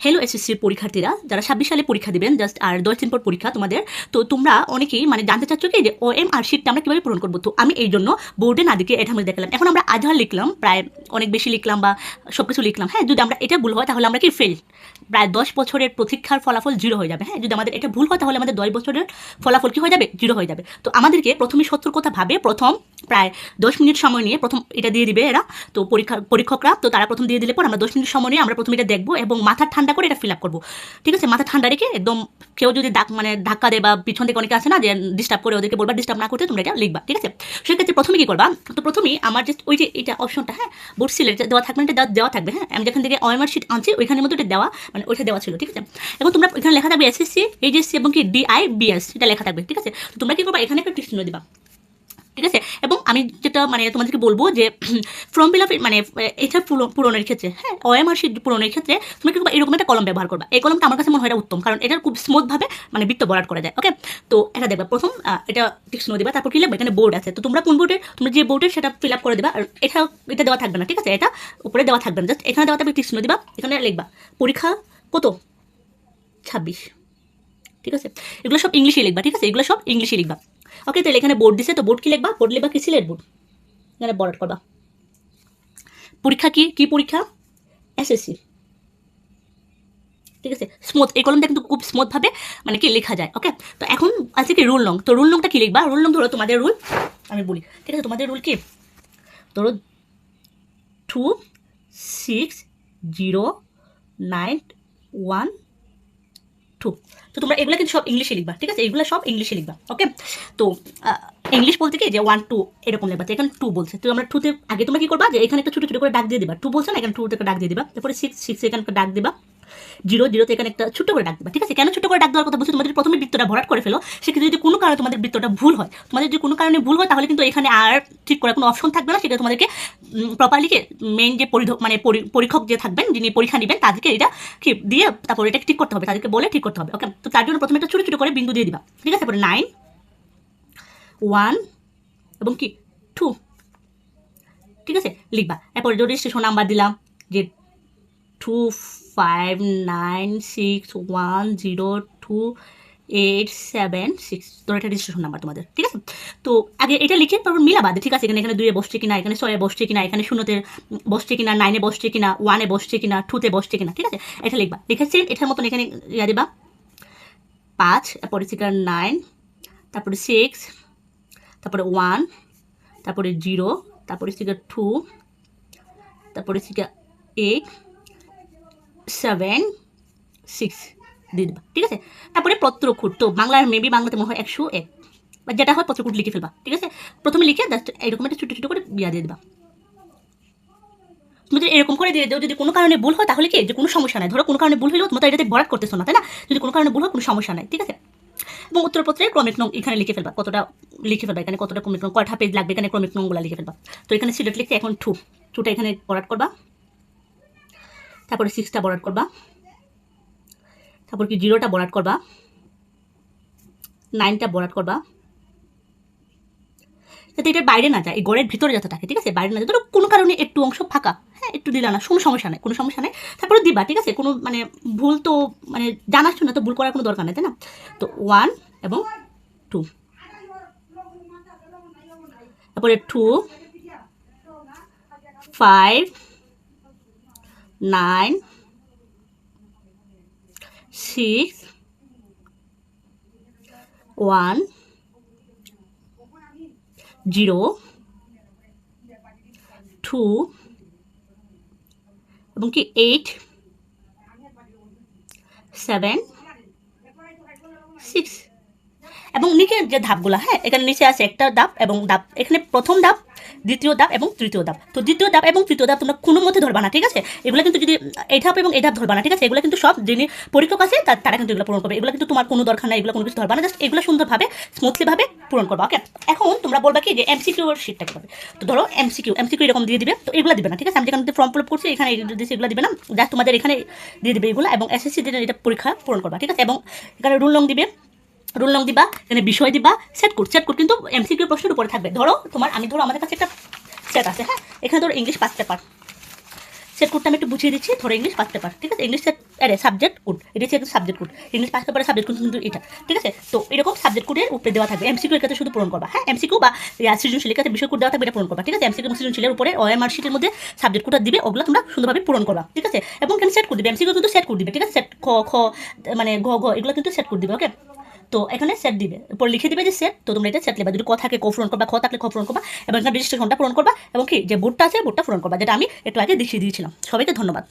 Hello এসএসসির পরীক্ষার্থীরা যারা 26 সালে পরীক্ষা দিবেন, জাস্ট আর 10 দিন পর পরীক্ষা তোমাদের। তো তোমরা অনেকেই মানে জানতে চাচ্ছ কি যে OMR শিটটা আমরা কীভাবে পূরণ করবো। তো আমি এই জন্য বোর্ডে না দিকে এটা আমি দেখালাম। এখন আমরা আধা লিখলাম, প্রায় অনেক বেশি লিখলাম বা সব কিছু লিখলাম। হ্যাঁ, যদি আমরা এটা ভুল হয় তাহলে আমরা কি ফেল, প্রায় 10 বছরের প্রতীক্ষার ফলাফল 0 হয়ে যাবে। হ্যাঁ, যদি আমাদের এটা ভুল হয় তাহলে আমাদের 10 বছরের ফলাফল কি হয়ে যাবে, 0 হয়ে যাবে। তো আমাদেরকে প্রথমে সতর্কতাভাবে প্রথম প্রায় 10 মিনিট সময় নিয়ে প্রথম এটা দিয়ে দিবে এরা। তো পরীক্ষকরা তো তারা প্রথম দিয়ে দিলে পর আমরা 10 মিনিট সময় নিয়ে আমরা প্রথমে এটা দেখবো এবং মাথা ঠান্ডা করে এটা ফিল আপ করবো। ঠিক আছে, মাথা ঠান্ডা রেখে একদম কেউ যদি ধাক্কা দেয় বা পিছন থেকে অনেকে আছে না যে ডিস্টার্ব করে, ওদেরকে বলবা ডিস্টার্ব না করতে তোমরা এটা লিখবা। ঠিক আছে, সেক্ষেত্রে প্রথমে কি করবা, তো প্রথমেই আমার জাস্ট ওই যে এটা অপশনটা, হ্যাঁ বোর্ড সিলের দেওয়া থাকবে, এটা দেওয়া থাকবে। হ্যাঁ, আমি যেখান থেকে OMR শিট আনছি ওইখানের মধ্যে এটা দেওয়া, মানে ওইটা দেওয়া ছিল। ঠিক আছে, এখন তোমরা এখানে লেখা থাকবে SSC HSC এবং কি DIBS, এটা লেখা থাকবে। ঠিক আছে, তো তোমরা কি করবা, এখানে একটা টিক চিহ্ন দিবা। ঠিক আছে, এবং আমি যেটা মানে তোমাদেরকে বলবো যে ফর্ম ফিল আপ মানে এটা পূরণের ক্ষেত্রে, হ্যাঁ OMR শিট পূরণের ক্ষেত্রে তুমি কি করবা, এরকম একটা কলম ব্যবহার করবা। এই কলমটা আমার কাছে মনে হয় এটা উত্তম, কারণ এটা খুব স্মুথভাবে মানে বৃত্ত ভরাট করা যায়। ওকে, তো এটা দেখবা প্রথম এটা টিক চিহ্ন দিবা, তারপর কি লিখবে, এখানে বোর্ড আছে, তো তোমরা কোন বোর্ডে, তোমরা যে বোর্ডের সেটা ফিল আপ করে দিবা। আর এটা দেওয়া থাকবে না। ঠিক আছে, এটা উপরে দেওয়া থাকবে না, জাস্ট এখানে দেওয়া থাকবে, টিক চিহ্ন দিবা, এখানে লিখবা পরীক্ষা কত 26। ঠিক আছে, এগুলো সব ইংলিশে লিখবা। ঠিক আছে, এগুলো সব ইংলিশে লিখবা। ওকে, তাহলে এখানে বোর্ড দিছে, তো বোর্ড কি লিখবা, বোর্ড লিখবা কি সিলেট বোর্ড, এখানে বরাট করবা। পরীক্ষা কি পরীক্ষা, SSC। ঠিক আছে, স্মুথ, এই কলমটা কিন্তু খুব স্মুথভাবে মানে কি লেখা যায়। ওকে, তো এখন আছে কি রুল নং, তো রুল নংটা কি লিখবা, রুল নং ধরো তোমাদের রুল আমি বলি। ঠিক আছে, তোমাদের রুল কি, ধরো 26091 2। তো তোমরা এগুলো কিন্তু সব ইংলিশে লিখবা। ঠিক আছে, এগুলো সব ইংলিশে লিখবা। ওকে, তো ইংলিশ বলতে কি যে 1 2 এরকম লিখবা। তো এখানে 2 বলছে, তো আমরা 2তে আগে তোমরা কি করবা, যে এখানে একটা ছোটো ছোটো করে ডাক দিয়ে দিবা। 2 বলছে না, এখানে 2 থেকে ডাক দিয়ে দিবা। তারপরে 6 এখানে ডাক দিবা। 0 তে এখানে একটা ছোট্ট করে ডাক দিবা। ঠিক আছে, কেন ছোট্ট করে ডাক দেওয়ার কথা বলছি, তোমাদের প্রথমে বৃত্তটা ভরাট করে ফেলো। সেক্ষেত্রে যদি কোনো কারণে তোমাদের বৃত্তটা ভুল হয়, তোমাদের যদি কোনো কারণে ভুল হয়, তাহলে কিন্তু এখানে আর ঠিক করার কোনো অপশন থাকবে না। সেটা তোমাদেরকে প্রপারলি মেইন যে মানে পরীক্ষক যে থাকবেন, যিনি পরীক্ষা নেবেন, তাদেরকে এটা কি দিয়ে তারপর এটা ঠিক করতে হবে, তাদেরকে বলে ঠিক করতে হবে। ওকে, তো তার জন্য প্রথমে একটা ছোটো ছোটো করে বিন্দু দিয়ে দিবা। ঠিক আছে, তারপরে 9 1 এবং কি 2। ঠিক আছে, লিখবা। এরপরে রেজিস্ট্রেশন নাম্বার দিলাম যে 25961028876, তোর একটা রেজিস্ট্রেশন নাম্বার তোমাদের। ঠিক আছে, তো আগে এটা লিখে তারপর মিলাবা। ঠিক আছে, এখানে 2-এ বসছে কিনা, এখানে 6-এ বসছে কিনা, এখানে 0-তে বসছে কিনা, 9-এ বসছে কিনা, 1-এ বসছে কিনা, 2-তে বসছে কিনা। ঠিক আছে, এটা লিখবা। লিখেছেন এটার মতন এখানে ইয়া দিবা 5, তারপরে 9, তারপরে 6, তারপরে 1, তারপরে 0, তারপরে 2, তারপরে 8 7 6 দিয়ে দেবা। ঠিক আছে, তারপরে পত্রকুট, তো বাংলাতে মনে হয় 101 বা যেটা হয় পত্রকুট লিখে ফেলবা। ঠিক আছে, প্রথমে লিখে জাস্ট এরকম একটা ছোটো ছোটো করে বিয়া দিয়ে দেবা। তুমি যদি এরকম করে দিয়ে দাও, যদি কোনো কারণে ভুল হয় তাহলে কি যে কোনো সমস্যা নাই। ধরো কোনো কারণে ভুল হলেও তোমরা তো এটাতে ভরাট করতেছো না, তাই না, যদি কোনো কারণে ভুল হয় কোনো সমস্যা নাই। ঠিক আছে, এবং উত্তরপত্রের ক্রমিক নং এখানে লিখে ফেলবা, কতটা লিখে ফেলবা, এখানে কতটা ক্রমিক নং, কয়টা পেজ লাগবে, এখানে ক্রমিক নংগুলো লিখে ফেলবা। তো এখানে সিলেট লিখতে এখন 2টা এখানে ভরাট করবা, তারপরে 6টা ভরাট করবা, তারপর কি 0টা ভরাট করবা, 9টা ভরাট করবা, যাতে এটার বাইরে না যায়, এই গড়ের ভিতরে যাতে থাকে। ঠিক আছে, বাইরে না যায়, ধরো কোনো কারণে একটু অংশ ফাঁকা, হ্যাঁ একটু দিলা না, কোনো সমস্যা নেই, কোনো সমস্যা নেই, তারপরে দিবা। ঠিক আছে, কোনো মানে ভুল তো মানে জানাচ্ছ না, তো ভুল করার কোনো দরকার নেই, তাই না। তো 1 এবং 2, তারপরে 2 5 9 6 1 0 2 এবং কি 8 7 6 এবং নিচের যে ধাপগুলো, হ্যাঁ এখানে নিচে আছে একটা ধাপ এবং ধাপ, এখানে প্রথম ধাপ, দ্বিতীয় ধাপ এবং তৃতীয় ধাপ। তো দ্বিতীয় ধাপ এবং তৃতীয় ধাপ তোমরা কোনো মধ্যে ধরবা না। ঠিক আছে, এগুলো কিন্তু যদি এই ধাপ এবং এই ধাপ ধরবা না। ঠিক আছে, এগুলো কিন্তু সব যিনি পরীক্ষক আছে তারা কিন্তু এগুলো পূরণ করবে। এগুলো কিন্তু তোমার কোনো দরকার নাই, এগুলো কোনো কিছু ধরবা না, জাস্ট এগুলো সুন্দরভাবে স্মুথলিভাবে পূরণ করবা। ওকে, এখন তোমরা বলবা কি যে MCQ এর শিটটা করবে। তো ধরো MCQ এরকম দিয়ে দিবে, তো এগুলো দিবে না। ঠিক আছে, আমি যেখানে ফর্ম ফিল আপ করছি এখানে এগুলো দিবে না, জাস্ট তোমাদের এখানে দিয়ে দিবে এগুলো, এবং SSC দিনের এটা পরীক্ষা পূরণ করবা। ঠিক আছে, এবং এখানে রুল নং দিবে, রুল নং দিবা, এখানে বিষয় দিবা, সেট কোড কিন্তু MCQ প্রশ্নের উপরে থাকবে। ধরো আমাদের কাছে একটা সেট আছে, হ্যাঁ এখানে ধরো ইংলিশ 5 পেপার, সেট কোডটা আমি একটু বুঝিয়ে দিচ্ছি। ধরো ইংলিশ পাঁচ পেপার, ঠিক আছে, ইংলিশ সেট আরে সাবজেক্ট কোড, এটা হচ্ছে একটা সাবজেক্ট কোড, ইংলিশ পাঁচ পেপারের সাবজেক্ট কোড কিন্তু এটা, ঠিক আছে। তো এরকম সাবজেক্ট কোডের উপরে দেওয়া থাকবে, এমসিকিউ এর ক্ষেত্রে শুধু পূরণ করবা, হ্যাঁ, এমসিকিউ বা সৃজনশীল ক্ষেত্রে বিষয় কোড দেওয়া থাকবে, এটা পূরণ করবা, ঠিক আছে। এমসিকিউ সৃজনশীলের উপরে ওএমআর শিটের মধ্যে সাবজেক্ট কোডটা দিবে, ওগুলো তোমরা সুন্দরভাবে পূরণ করবা, ঠিক আছে। এবং এখানে সেট কোড দিবে, এমসিকিউ কিন্তু সেট কোড দিবে, ঠিক আছে, সেট খ খ মানে ঘ ঘ এগুলো কিন্তু সেট কোড দিবে, ওকে। তো এখানে সেট দিবে, উপর লিখে দিবে যে সেট, তো তোমরা এটা সেট লিখবা, যদি ক থাকে ক পূরণ করবা, খ থাকলে খ পূরণ করবা, এবং এখানে রেজিস্ট্রেশনটা পূরণ করবা, এবং কি যে বোর্ডটা আছে বোর্ডটা পূরণ করবা, যেটা আমি একটু আগে দেখিয়ে দিয়েছিলাম। সবাইকে ধন্যবাদ।